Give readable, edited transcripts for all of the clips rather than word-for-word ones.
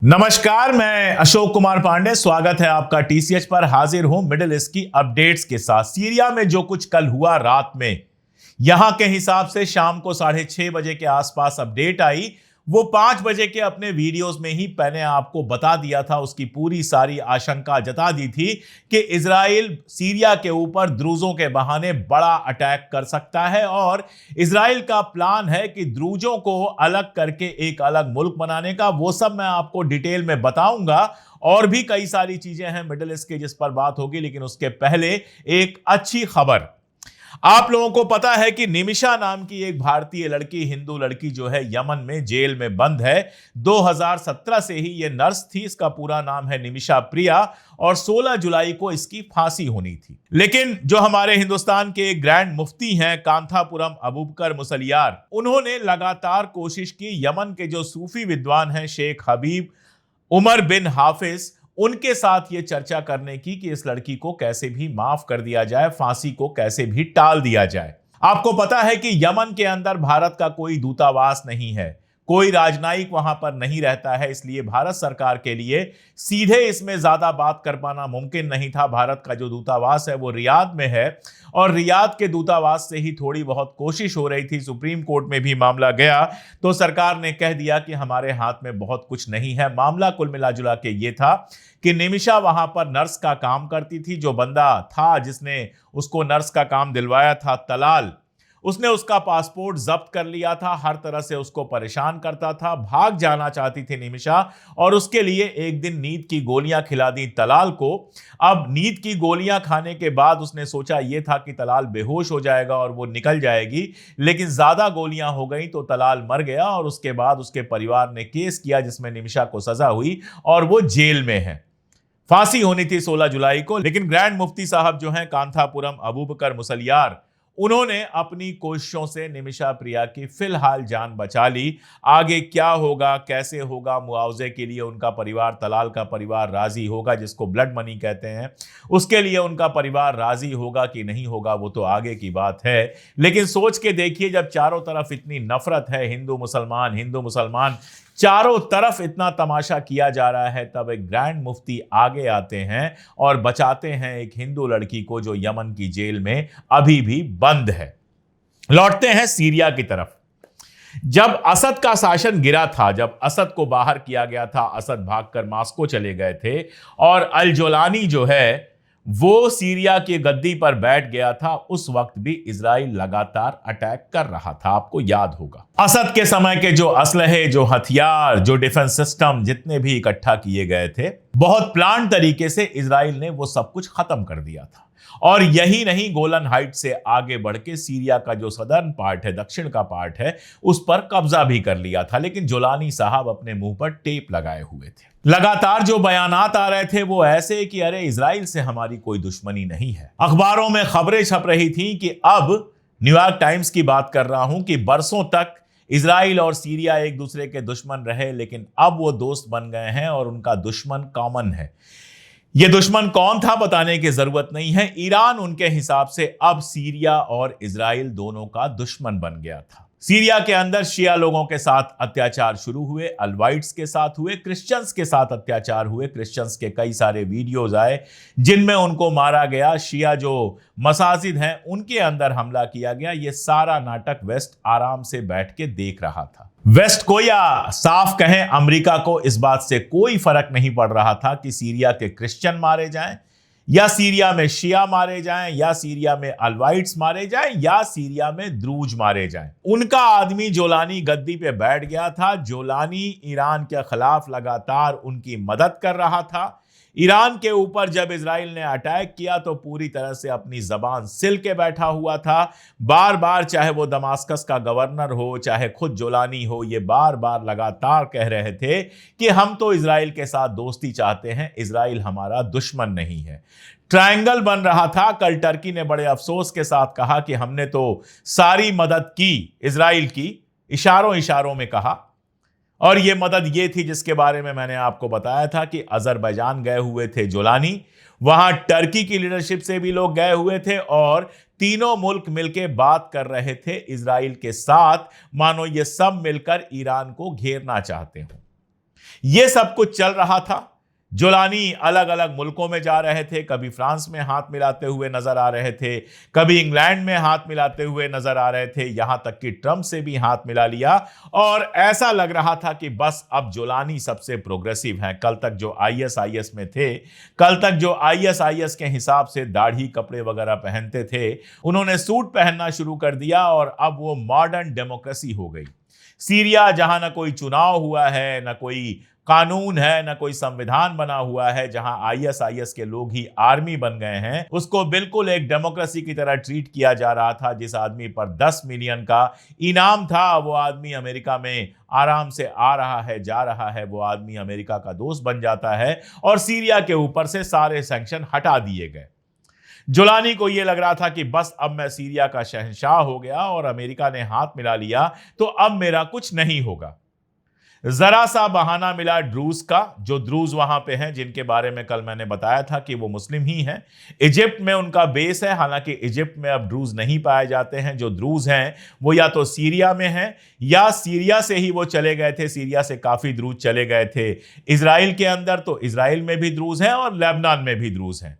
नमस्कार, मैं अशोक कुमार पांडे। स्वागत है आपका टीसीएच पर। हाजिर हूं मिडिल ईस्ट की अपडेट्स के साथ। सीरिया में जो कुछ कल हुआ रात में, यहां के हिसाब से शाम को 6:30 बजे के आसपास अपडेट आई। वो 5 बजे के अपने वीडियोस में ही मैंने आपको बता दिया था, उसकी पूरी सारी आशंका जता दी थी कि इजराइल सीरिया के ऊपर द्रूजों के बहाने बड़ा अटैक कर सकता है और इजराइल का प्लान है कि द्रूजों को अलग करके एक अलग मुल्क बनाने का। वो सब मैं आपको डिटेल में बताऊंगा और भी कई सारी चीजें हैं मिडिल ईस्ट की जिस पर बात होगी, लेकिन उसके पहले एक अच्छी खबर। आप लोगों को पता है कि निमिषा नाम की एक भारतीय लड़की, हिंदू लड़की जो है, यमन में जेल में बंद है। 2017 से ही ये नर्स थी। इसका पूरा नाम है निमिषा प्रिया और 16 जुलाई को इसकी फांसी होनी थी। लेकिन जो हमारे हिंदुस्तान के ग्रैंड मुफ्ती हैं कांथापुरम अबूबकर मुसलियार, उन्होंने लगातार कोशिश की। यमन के जो सूफी विद्वान हैं शेख हबीब उमर बिन हाफिज, उनके साथ यह चर्चा करने की कि इस लड़की को कैसे भी माफ कर दिया जाए, फांसी को कैसे भी टाल दिया जाए। आपको पता है कि यमन के अंदर भारत का कोई दूतावास नहीं है, कोई राजनयिक वहां पर नहीं रहता है, इसलिए भारत सरकार के लिए सीधे इसमें ज्यादा बात कर पाना मुमकिन नहीं था। भारत का जो दूतावास है वो रियाद में है और रियाद के दूतावास से ही थोड़ी बहुत कोशिश हो रही थी। सुप्रीम कोर्ट में भी मामला गया तो सरकार ने कह दिया कि हमारे हाथ में बहुत कुछ नहीं है। मामला कुल मिला जुला के ये था कि निमिषा वहां पर नर्स का काम करती थी। जो बंदा था जिसने उसको नर्स का काम दिलवाया था, तलाल, उसने उसका पासपोर्ट जब्त कर लिया था, हर तरह से उसको परेशान करता था। भाग जाना चाहती थी निमिषा और उसके लिए एक दिन नींद की गोलियां खिला दी तलाल को। अब नींद की गोलियां खाने के बाद उसने सोचा यह था कि तलाल बेहोश हो जाएगा और वो निकल जाएगी, लेकिन ज्यादा गोलियां हो गई तो तलाल मर गया और उसके बाद उसके परिवार ने केस किया जिसमें निमिषा को सजा हुई और वो जेल में है। फांसी होनी थी 16 जुलाई को, लेकिन ग्रैंड मुफ्ती साहब जो हैं कांथापुरम अबूबकर मुसलियार, उन्होंने अपनी कोशिशों से निमिषा प्रिया की फिलहाल जान बचा ली। आगे क्या होगा, कैसे होगा, मुआवजे के लिए उनका परिवार, तलाल का परिवार राजी होगा, जिसको ब्लड मनी कहते हैं, उसके लिए उनका परिवार राजी होगा कि नहीं होगा, वो तो आगे की बात है। लेकिन सोच के देखिए, जब चारों तरफ इतनी नफरत है, हिंदू मुसलमान चारों तरफ इतना तमाशा किया जा रहा है, तब एक ग्रैंड मुफ्ती आगे आते हैं और बचाते हैं एक हिंदू लड़की को जो यमन की जेल में अभी भी बंद है। लौटते हैं सीरिया की तरफ। जब असद का शासन गिरा था, जब असद को बाहर किया गया था, असद भागकर मास्को चले गए थे और अल जोलानी जो है वो सीरिया की गद्दी पर बैठ गया था, उस वक्त भी इजराइल लगातार अटैक कर रहा था। आपको याद होगा असद के समय के जो असलहे, जो हथियार, जो डिफेंस सिस्टम जितने भी इकट्ठा किए गए थे, बहुत प्लान तरीके से इजराइल ने वो सब कुछ खत्म कर दिया था। और यही नहीं, गोलन हाइट से आगे बढ़ के सीरिया का जो सदर्न पार्ट है, दक्षिण का पार्ट है, उस पर कब्जा भी कर लिया था। लेकिन जोलानी साहब अपने मुंह पर टेप लगाए हुए थे। लगातार जो बयानात आ रहे थे वो ऐसे कि अरे इजराइल से हमारी कोई दुश्मनी नहीं है। अखबारों में खबरें छप रही थी कि अब, न्यूयॉर्क टाइम्स की बात कर रहा हूं, कि बरसों तक इजराइल और सीरिया एक दूसरे के दुश्मन रहे, लेकिन अब वो दोस्त बन गए हैं और उनका दुश्मन कॉमन है। ये दुश्मन कौन था बताने की जरूरत नहीं है। ईरान उनके हिसाब से अब सीरिया और इजराइल दोनों का दुश्मन बन गया था। सीरिया के अंदर शिया लोगों के साथ अत्याचार शुरू हुए, अलवाइट्स के साथ हुए, क्रिश्चियंस के साथ अत्याचार हुए। क्रिश्चियंस के कई सारे वीडियोज आए जिनमें उनको मारा गया। शिया जो मसाजिद हैं उनके अंदर हमला किया गया। ये सारा नाटक वेस्ट आराम से बैठ के देख रहा था। वेस्ट को, या साफ कहें अमेरिका को, इस बात से कोई फर्क नहीं पड़ रहा था कि सीरिया के क्रिश्चियन मारे जाएं या सीरिया में शिया मारे जाएं या सीरिया में अलवाइट्स मारे जाएं या सीरिया में द्रूज मारे जाएं। उनका आदमी जोलानी गद्दी पे बैठ गया था। जोलानी ईरान के खिलाफ लगातार उनकी मदद कर रहा था। ईरान के ऊपर जब इजराइल ने अटैक किया तो पूरी तरह से अपनी जबान सिल के बैठा हुआ था। बार बार, चाहे वो दमास्कस का गवर्नर हो, चाहे खुद जोलानी हो, ये बार बार लगातार कह रहे थे कि हम तो इजराइल के साथ दोस्ती चाहते हैं, इजराइल हमारा दुश्मन नहीं है। ट्रायंगल बन रहा था। कल टर्की ने बड़े अफसोस के साथ कहा कि हमने तो सारी मदद की इजराइल की, इशारों इशारों में कहा। और यह मदद ये थी जिसके बारे में मैंने आपको बताया था कि अजरबैजान गए हुए थे जोलानी, वहां टर्की की लीडरशिप से भी लोग गए हुए थे और तीनों मुल्क मिलकर बात कर रहे थे इजराइल के साथ, मानो ये सब मिलकर ईरान को घेरना चाहते हो। यह सब कुछ चल रहा था। जोलानी अलग अलग मुल्कों में जा रहे थे, कभी फ्रांस में हाथ मिलाते हुए नजर आ रहे थे, कभी इंग्लैंड में हाथ मिलाते हुए नजर आ रहे थे, यहां तक कि ट्रंप से भी हाथ मिला लिया। और ऐसा लग रहा था कि बस अब जोलानी सबसे प्रोग्रेसिव हैं। कल तक जो आईएसआईएस में थे, कल तक जो आईएसआईएस के हिसाब से दाढ़ी कपड़े वगैरह पहनते थे, उन्होंने सूट पहनना शुरू कर दिया और अब वो मॉडर्न डेमोक्रेसी हो गई। सीरिया जहां ना कोई चुनाव हुआ है, ना कोई कानून है, ना कोई संविधान बना हुआ है, जहां आईएसआईएस के लोग ही आर्मी बन गए हैं, उसको बिल्कुल एक डेमोक्रेसी की तरह ट्रीट किया जा रहा था। जिस आदमी पर 10 मिलियन का इनाम था, वो आदमी अमेरिका में आराम से आ रहा है, जा रहा है, वो आदमी अमेरिका का दोस्त बन जाता है और सीरिया के ऊपर से सारे सैंक्शन हटा दिए गए। जोलानी को यह लग रहा था कि बस अब मैं सीरिया का शहंशाह हो गया और अमेरिका ने हाथ मिला लिया तो अब मेरा कुछ नहीं होगा। जरा सा बहाना मिला ड्रूज का, जो ड्रूज वहां पे हैं, जिनके बारे में कल मैंने बताया था कि वो मुस्लिम ही हैं। इजिप्ट में उनका बेस है, हालांकि इजिप्ट में अब ड्रूज नहीं पाए जाते हैं। जो ड्रूज हैं वो या तो सीरिया में हैं या सीरिया से ही वो चले गए थे, सीरिया से काफी ड्रूज चले गए थे इजराइल के अंदर, तो इजराइल में भी ड्रूज हैं और लेबनान में भी ड्रूज हैं।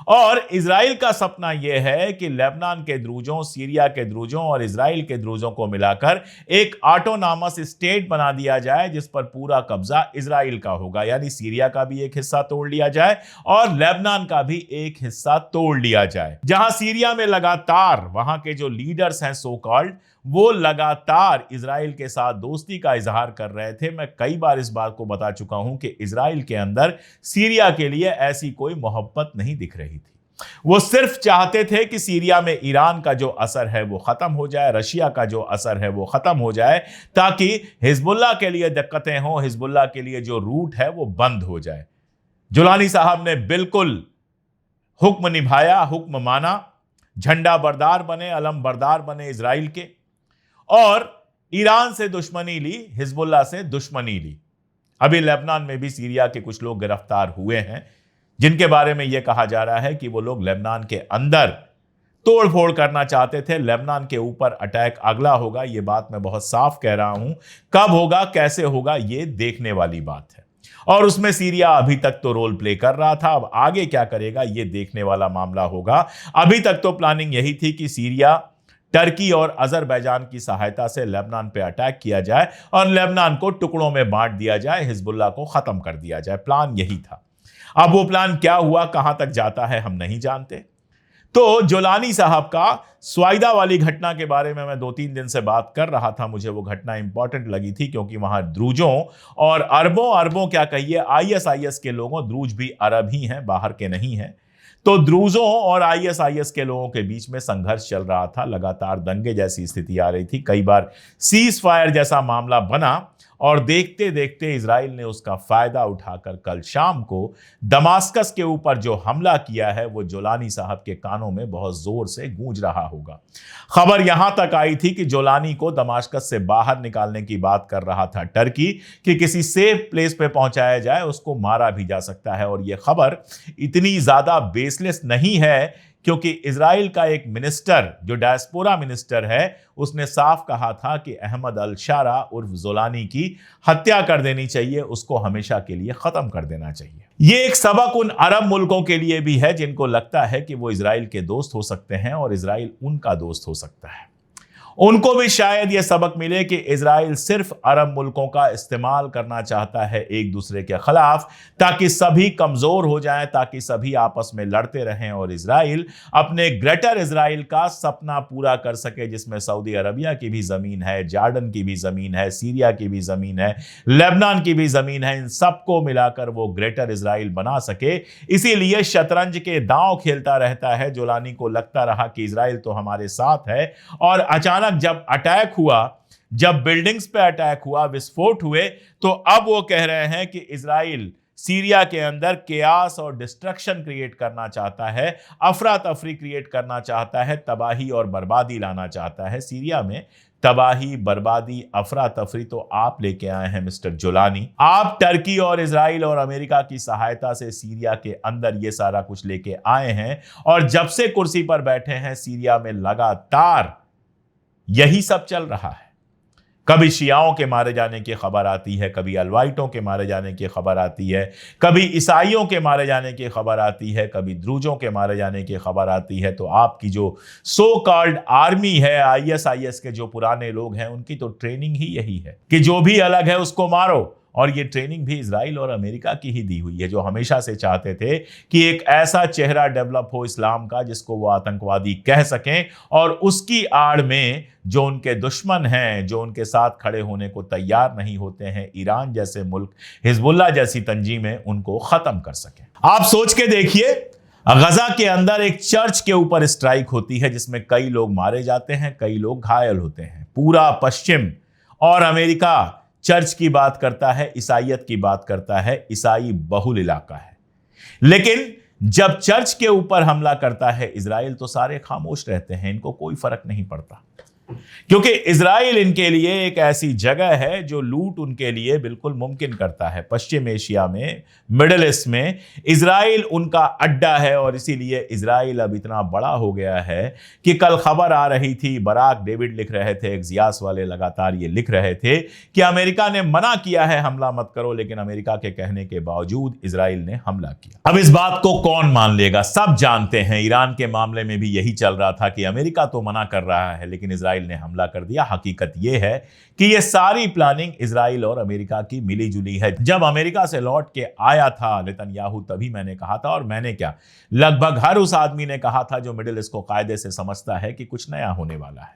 और इजराइल का सपना यह है कि लेबनान के द्रूजों, सीरिया के द्रूजों और इजराइल के द्रूजों को मिलाकर एक ऑटोनॉमस स्टेट बना दिया जाए, जिस पर पूरा कब्जा इजराइल का होगा। यानी सीरिया का भी एक हिस्सा तोड़ लिया जाए और लेबनान का भी एक हिस्सा तोड़ लिया जाए। जहां सीरिया में लगातार वहां के जो लीडर्स हैं सो कॉल्ड, वो लगातार इजराइल के साथ दोस्ती का इजहार कर रहे थे। मैं कई बार इस बात को बता चुका हूं कि इजराइल के अंदर सीरिया के लिए ऐसी कोई मोहब्बत नहीं दिख रही थी। वो सिर्फ चाहते थे कि सीरिया में ईरान का जो असर है वो खत्म हो जाए, रशिया का जो असर है वो खत्म हो जाए, ताकि हिजबुल्लाह के लिए दिक्कतें हों, हिजबुल्लाह के लिए जो रूट है वो बंद हो जाए। जोलानी साहब ने बिल्कुल हुक्म निभाया, हुक्म माना, झंडा बरदार बने, अलम बरदार बने इजराइल के, और ईरान से दुश्मनी ली, हिजबुल्लाह से दुश्मनी ली। अभी लेबनान में भी सीरिया के कुछ लोग गिरफ्तार हुए हैं, जिनके बारे में यह कहा जा रहा है कि वो लोग लेबनान के अंदर तोड़फोड़ करना चाहते थे। लेबनान के ऊपर अटैक अगला होगा, यह बात मैं बहुत साफ कह रहा हूं। कब होगा, कैसे होगा, यह देखने वाली बात है। और उसमें सीरिया अभी तक तो रोल प्ले कर रहा था, अब आगे क्या करेगा यह देखने वाला मामला होगा। अभी तक तो प्लानिंग यही थी कि सीरिया, टर्की और अजरबैजान की सहायता से लेबनान पे अटैक किया जाए और लेबनान को टुकड़ों में बांट दिया जाए, हिजबुल्लाह को खत्म कर दिया जाए। प्लान यही था। अब वो प्लान क्या हुआ, कहां तक जाता है, हम नहीं जानते। तो जोलानी साहब का स्वाइदा वाली घटना के बारे में मैं 2-3 दिन से बात कर रहा था। मुझे वो घटना इंपॉर्टेंट लगी थी क्योंकि वहां द्रूजों और अरबों क्या कहिए आईएसआईएस के लोगों, द्रूज भी अरब ही हैं, बाहर के नहीं हैं, तो द्रूजों और आईएसआईएस के लोगों के बीच में संघर्ष चल रहा था। लगातार दंगे जैसी स्थिति आ रही थी, कई बार सीज फायर जैसा मामला बना और देखते देखते इजराइल ने उसका फायदा उठाकर कल शाम को दमास्कस के ऊपर जो हमला किया है वो जोलानी साहब के कानों में बहुत जोर से गूंज रहा होगा। खबर यहां तक आई थी कि जोलानी को दमास्कस से बाहर निकालने की बात कर रहा था टर्की, कि किसी सेफ प्लेस पे पहुंचाया जाए, उसको मारा भी जा सकता है। और यह खबर इतनी ज्यादा बेसलेस नहीं है क्योंकि इजराइल का एक मिनिस्टर, जो डायस्पोरा मिनिस्टर है, उसने साफ कहा था कि अहमद अल शारा उर्फ जोलानी की हत्या कर देनी चाहिए, उसको हमेशा के लिए खत्म कर देना चाहिए। यह एक सबक उन अरब मुल्कों के लिए भी है जिनको लगता है कि वो इजराइल के दोस्त हो सकते हैं और इजराइल उनका दोस्त हो सकता है। उनको भी शायद यह सबक मिले कि इजराइल सिर्फ अरब मुल्कों का इस्तेमाल करना चाहता है एक दूसरे के खिलाफ, ताकि सभी कमजोर हो जाएं, ताकि सभी आपस में लड़ते रहें और इजराइल अपने ग्रेटर इजराइल का सपना पूरा कर सके, जिसमें सऊदी अरबिया की भी जमीन है, जॉर्डन की भी जमीन है, सीरिया की भी जमीन है, लेबनान की भी जमीन है। इन सबको मिलाकर वो ग्रेटर इजराइल बना सके। इसीलिए शतरंज के दांव खेलता रहता है। जोलानी को लगता रहा कि इजराइल तो हमारे साथ है, और अचानक जब अटैक हुआ, जब बिल्डिंग्स पे अटैक हुआ, विस्फोट हुए, तो अब वो कह रहे हैं कि इजराइल सीरिया के अंदर केयास और डिस्ट्रक्शन क्रिएट करना चाहता है, अफरा तफरी क्रिएट करना चाहता है, तबाही और बर्बादी लाना चाहता है। सीरिया में तबाही, बर्बादी, अफरा तफरी तो आप लेके आए हैं मिस्टर जोलानी। आप टर्की और इजराइल और अमेरिका की सहायता से सीरिया के अंदर ये सारा कुछ लेके आए हैं, और जब से कुर्सी पर बैठे हैं सीरिया में लगातार यही सब चल रहा है। कभी शियाओं के मारे जाने की खबर आती है, कभी अलवाइटों के मारे जाने की खबर आती है, कभी ईसाइयों के मारे जाने की खबर आती है, कभी द्रुजों के मारे जाने की खबर आती है। तो आपकी जो सो कॉल्ड आर्मी है, आईएसआईएस के जो पुराने लोग हैं, उनकी तो ट्रेनिंग ही यही है कि जो भी अलग है उसको मारो। और ये ट्रेनिंग भी इजराइल और अमेरिका की ही दी हुई है, जो हमेशा से चाहते थे कि एक ऐसा चेहरा डेवलप हो इस्लाम का जिसको वो आतंकवादी कह सकें, और उसकी आड़ में जो उनके दुश्मन हैं, जो उनके साथ खड़े होने को तैयार नहीं होते हैं, ईरान जैसे मुल्क, हिजबुल्लाह जैसी तंजीमें, उनको खत्म कर सकें। आप सोच के देखिए, गजा के अंदर एक चर्च के ऊपर स्ट्राइक होती है जिसमें कई लोग मारे जाते हैं, कई लोग घायल होते हैं। पूरा पश्चिम और अमेरिका चर्च की बात करता है, ईसाइयत की बात करता है, ईसाई बहुल इलाका है। लेकिन जब चर्च के ऊपर हमला करता है इजराइल, तो सारे खामोश रहते हैं, इनको कोई फर्क नहीं पड़ता, क्योंकि इजराइल इनके लिए एक ऐसी जगह है जो लूट उनके लिए बिल्कुल मुमकिन करता है। पश्चिम एशिया में, मिडिल ईस्ट में इजराइल उनका अड्डा है, और इसीलिए इजराइल अब इतना बड़ा हो गया है कि कल खबर आ रही थी, बराक डेविड लिख रहे थे, एक्सियोस वाले लगातार ये लिख रहे थे कि अमेरिका ने मना किया है हमला मत करो, लेकिन अमेरिका के कहने के बावजूद इजराइल ने हमला किया। अब इस बात को कौन मान लेगा? सब जानते हैं, ईरान के मामले में भी यही चल रहा था कि अमेरिका तो मना कर रहा है लेकिन इजराइल ने हमला कर दिया। हकीकत यह है कि यह सारी प्लानिंग इजराइल और अमेरिका की मिली जुली है। जब अमेरिका से लौट के आया था नेतन्याहू, तभी मैंने कहा था, और मैंने क्या, लगभग हर उस आदमी ने कहा था जो मिडिल ईस्ट को कायदे से समझता है, कि कुछ नया होने वाला है।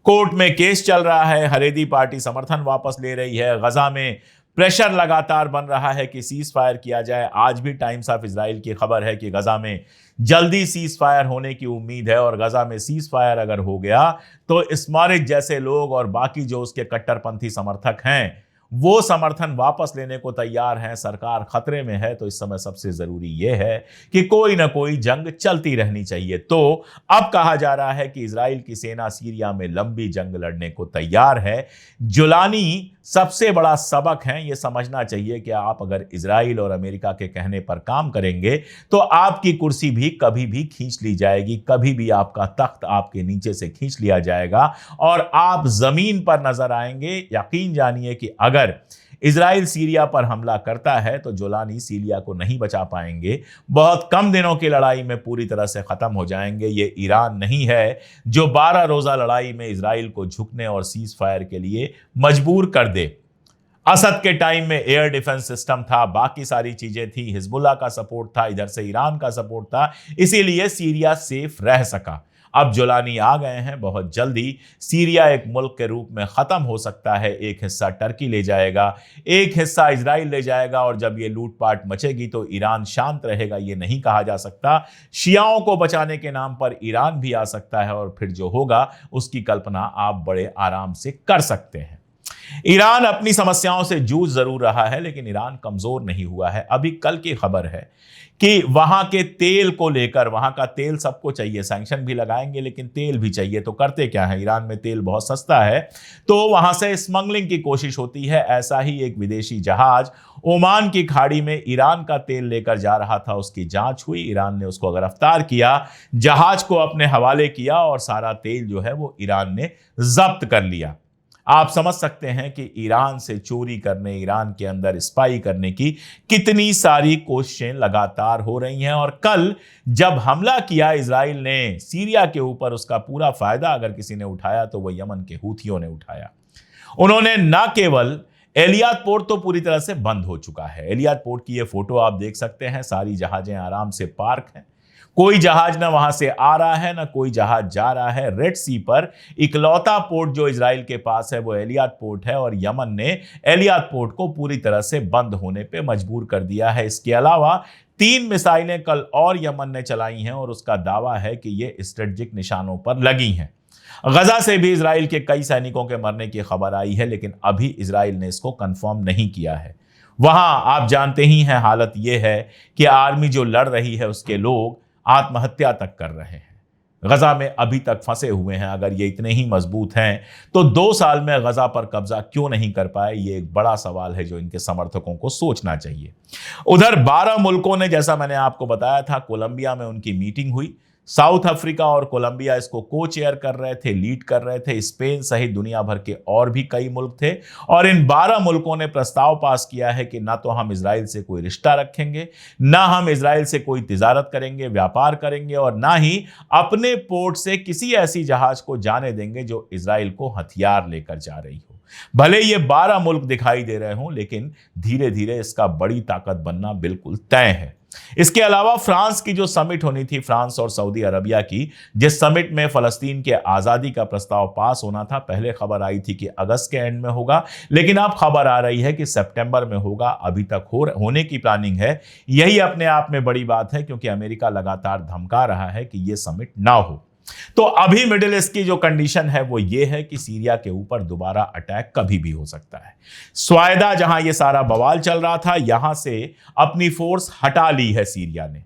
कोर्ट में केस चल रहा है, हरेदी पार्टी समर्थन वापस ले रही है, गजा में प्रेशर लगातार बन रहा है कि सीज फायर किया जाए। आज भी टाइम्स ऑफ इजराइल की खबर है कि गजा में जल्दी सीज फायर होने की उम्मीद है, और गजा में सीज फायर अगर हो गया तो इस्मारिक जैसे लोग और बाकी जो उसके कट्टरपंथी समर्थक हैं, वो समर्थन वापस लेने को तैयार हैं। सरकार खतरे में है, तो इस समय सबसे जरूरी यह है कि कोई ना कोई जंग चलती रहनी चाहिए। तो अब कहा जा रहा है कि इजराइल की सेना सीरिया में लंबी जंग लड़ने को तैयार है। जुलानी सबसे बड़ा सबक है, यह समझना चाहिए कि आप अगर इजराइल और अमेरिका के कहने पर काम करेंगे तो आपकी कुर्सी भी कभी भी खींच ली जाएगी, कभी भी आपका तख्त आपके नीचे से खींच लिया जाएगा और आप जमीन पर नजर आएंगे। यकीन जानिए कि अगर इजराइल सीरिया पर हमला करता है तो जोलानी सीरिया को नहीं बचा पाएंगे, बहुत कम दिनों की लड़ाई में पूरी तरह से खत्म हो जाएंगे। ये ईरान नहीं है जो 12 रोजा लड़ाई में इजराइल को झुकने और सीज फायर के लिए मजबूर कर दे। असद के टाइम में एयर डिफेंस सिस्टम था, बाकी सारी चीजें थी, हिजबुल्लाह का सपोर्ट था, इधर से ईरान का सपोर्ट था, इसीलिए सीरिया सेफ रह सका। अब जोलानी आ गए हैं, बहुत जल्दी सीरिया एक मुल्क के रूप में खत्म हो सकता है। एक हिस्सा टर्की ले जाएगा, एक हिस्सा इजराइल ले जाएगा, और जब ये लूटपाट मचेगी तो ईरान शांत रहेगा, ये नहीं कहा जा सकता। शियाओं को बचाने के नाम पर ईरान भी आ सकता है, और फिर जो होगा उसकी कल्पना आप बड़े आराम से कर सकते हैं। ईरान अपनी समस्याओं से जूझ जरूर रहा है, लेकिन ईरान कमजोर नहीं हुआ है। अभी कल की खबर है कि वहां के तेल को लेकर, वहां का तेल सबको चाहिए, सैंक्शन भी लगाएंगे लेकिन तेल भी चाहिए, तो करते क्या है, ईरान में तेल बहुत सस्ता है तो वहां से स्मगलिंग की कोशिश होती है। ऐसा ही एक विदेशी जहाज ओमान की खाड़ी में ईरान का तेल लेकर जा रहा था, उसकी जांच हुई, ईरान ने उसको गिरफ्तार किया, जहाज को अपने हवाले किया और सारा तेल जो है वो ईरान ने जब्त कर लिया। आप समझ सकते हैं कि ईरान से चोरी करने, ईरान के अंदर स्पाई करने की कितनी सारी कोशिशें लगातार हो रही हैं। और कल जब हमला किया इजराइल ने सीरिया के ऊपर, उसका पूरा फायदा अगर किसी ने उठाया तो वह यमन के हूथियों ने उठाया। उन्होंने न केवल एलियात पोर्ट तो पूरी तरह से बंद हो चुका है, एलियात पोर्ट की ये फोटो आप देख सकते हैं, सारी जहाजें आराम से पार्क हैं, कोई जहाज ना वहां से आ रहा है ना कोई जहाज जा रहा है। रेड सी पर इकलौता पोर्ट जो इजराइल के पास है वो एलियात पोर्ट है, और यमन ने एलियात पोर्ट को पूरी तरह से बंद होने पे मजबूर कर दिया है। इसके अलावा 3 मिसाइलें कल और यमन ने चलाई हैं, और उसका दावा है कि ये स्ट्रेटेजिक निशानों पर लगी हैं। गजा से भी इजराइल के कई सैनिकों के मरने की खबर आई है, लेकिन अभी इजराइल ने इसको कंफर्म नहीं किया है। वहां आप जानते ही हैं हालत यह है कि आर्मी जो लड़ रही है उसके लोग आत्महत्या तक कर रहे हैं, गजा में अभी तक फंसे हुए हैं। अगर ये इतने ही मजबूत हैं तो 2 साल में गजा पर कब्जा क्यों नहीं कर पाए, ये एक बड़ा सवाल है जो इनके समर्थकों को सोचना चाहिए। उधर 12 मुल्कों ने, जैसा मैंने आपको बताया था, कोलंबिया में उनकी मीटिंग हुई, साउथ अफ्रीका और कोलंबिया इसको को चेयर कर रहे थे, लीड कर रहे थे। स्पेन सहित दुनिया भर के और भी कई मुल्क थे और इन 12 मुल्कों ने प्रस्ताव पास किया है कि ना तो हम इजराइल से कोई रिश्ता रखेंगे, ना हम इजराइल से कोई तिजारत करेंगे, व्यापार करेंगे और ना ही अपने पोर्ट से किसी ऐसी जहाज को जाने देंगे जो इजराइल को हथियार लेकर जा रही हो। भले ये 12 मुल्क दिखाई दे रहे हों, लेकिन धीरे धीरे इसका बड़ी ताकत बनना बिल्कुल तय है। इसके अलावा फ्रांस की जो समिट होनी थी, फ्रांस और सऊदी अरबिया की, जिस समिट में फलस्तीन के आजादी का प्रस्ताव पास होना था, पहले खबर आई थी कि अगस्त के एंड में होगा, लेकिन अब खबर आ रही है कि सितंबर में होगा। अभी तक होने की प्लानिंग है। यही अपने आप में बड़ी बात है, क्योंकि अमेरिका लगातार धमका रहा है कि यह समिट ना हो। तो अभी मिडिल ईस्ट की जो कंडीशन है वो ये है कि सीरिया के ऊपर दोबारा अटैक कभी भी हो सकता है। स्वायदा जहां ये सारा बवाल चल रहा था, यहां से अपनी फोर्स हटा ली है सीरिया ने।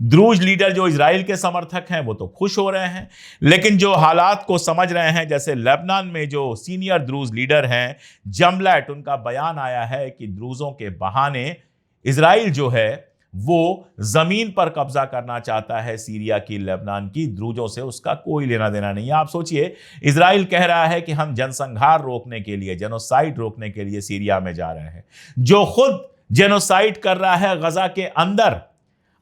द्रूज लीडर जो इजराइल के समर्थक हैं वो तो खुश हो रहे हैं, लेकिन जो हालात को समझ रहे हैं, जैसे लेबनान में जो सीनियर द्रूज लीडर हैं जमलैट, उनका बयान आया है कि द्रूजों के बहाने इजराइल जो है वो जमीन पर कब्जा करना चाहता है सीरिया की, लेबनान की। द्रूजों से उसका कोई लेना देना नहीं है। आप सोचिए, इजराइल कह रहा है कि हम जनसंहार रोकने के लिए, जेनोसाइड रोकने के लिए सीरिया में जा रहे हैं, जो खुद जेनोसाइड कर रहा है गजा के अंदर।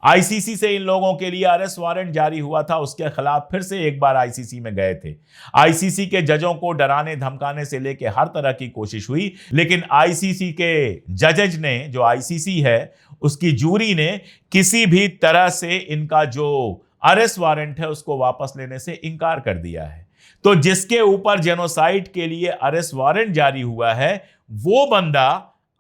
आईसीसी से इन लोगों के लिए अरेस्ट वारंट जारी हुआ था, उसके खिलाफ फिर से एक बार आईसीसी में गए थे। आईसीसी के जजों को डराने धमकाने से लेकर हर तरह की कोशिश हुई, लेकिन आईसीसी के जजेज ने, जो आईसीसी है उसकी जूरी ने, किसी भी तरह से इनका जो अरेस्ट वारंट है उसको वापस लेने से इनकार कर दिया है। तो जिसके ऊपर जेनोसाइड के लिए अरेस्ट वारंट जारी हुआ है, वो बंदा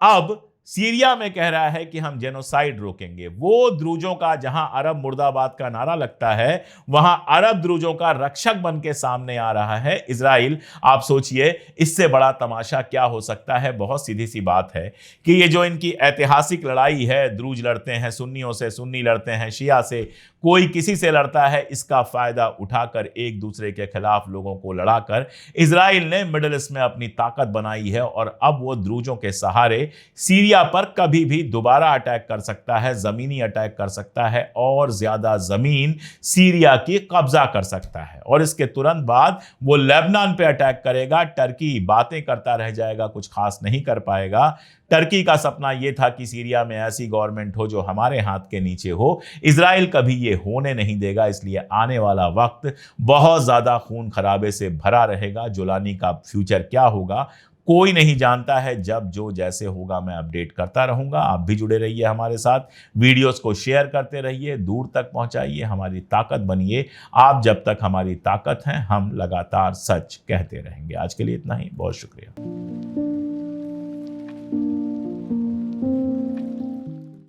अब सीरिया में कह रहा है कि हम जेनोसाइड रोकेंगे। वो द्रूजों का, जहां अरब मुर्दाबाद का नारा लगता है, वहां अरब द्रूजों का रक्षक बन के सामने आ रहा है इजराइल। आप सोचिए, इससे बड़ा तमाशा क्या हो सकता है। बहुत सीधी सी बात है कि ये जो इनकी ऐतिहासिक लड़ाई है, द्रूज लड़ते हैं सुन्नियों से, सुन्नी लड़ते हैं शिया से, कोई किसी से लड़ता है, इसका फायदा उठाकर एक दूसरे के खिलाफ लोगों को लड़ाकर इजराइल ने मिडिल ईस्ट में अपनी ताकत बनाई है। और अब वो द्रूजों के सहारे सीरिया पर कभी भी दोबारा अटैक कर सकता है, जमीनी अटैक कर सकता है और ज्यादा जमीन सीरिया की कब्जा कर सकता है। और इसके तुरंत बाद वो लेबनान पे अटैक करेगा। टर्की बातें करता रह जाएगा, कुछ खास नहीं कर पाएगा। टर्की का सपना यह था कि सीरिया में ऐसी गवर्नमेंट हो जो हमारे हाथ के नीचे हो। इजराइल कभी यह होने नहीं देगा, इसलिए आने वाला वक्त बहुत ज्यादा खून खराबे से भरा रहेगा। जुलानी का फ्यूचर क्या होगा कोई नहीं जानता है। जब जो जैसे होगा मैं अपडेट करता रहूंगा। आप भी जुड़े रहिए हमारे साथ, वीडियोस को शेयर करते रहिए, दूर तक पहुंचाइए, हमारी ताकत बनिए। आप जब तक हमारी ताकत हैं, हम लगातार सच कहते रहेंगे। आज के लिए इतना ही, बहुत शुक्रिया।